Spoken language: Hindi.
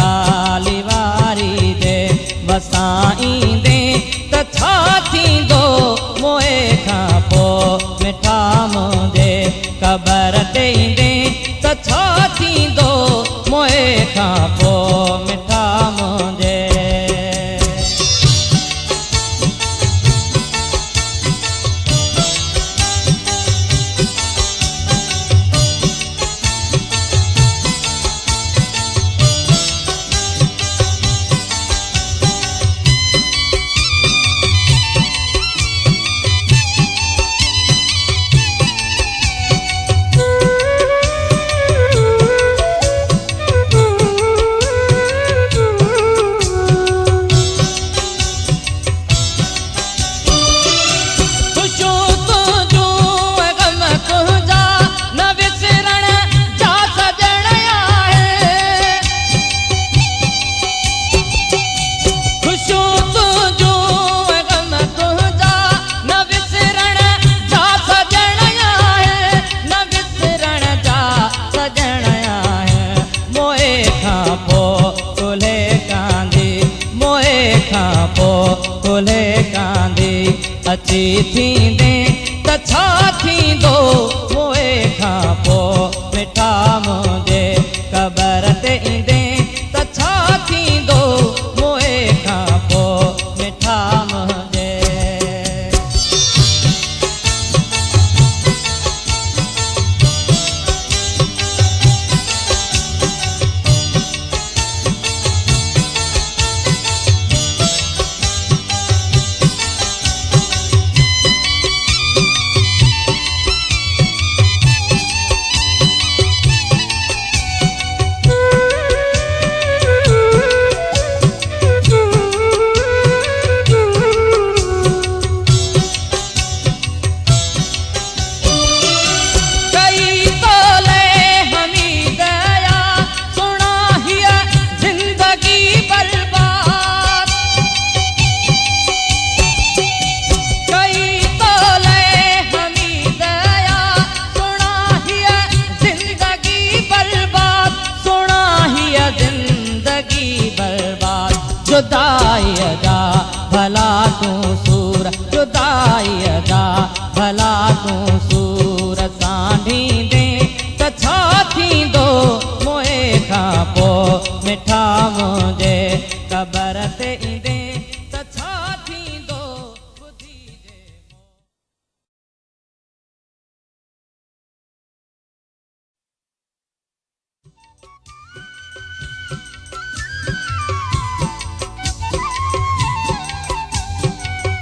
लाली वारी दे बसाई दे त छा थींदो मोए खां पोइ मिठा मुंहिंजे क़बर ते ईंदे त छा थींदो मोए खां पोइ मिठा मुंहिंजे कुल्हे कांदी अची थींदे त छा थींदो मोए खां पोइ मिठा मुंहिंजे क़बर ते ईंदे त छा थींदो मोए खां पोइ मिठा मुंहिंजे जुदाई जा भला तूं सूर जुदाई जा भला तूं सूर सांढींदे त छा थींदो मोए खां पोइ मिठा मुंहिंजे क़बर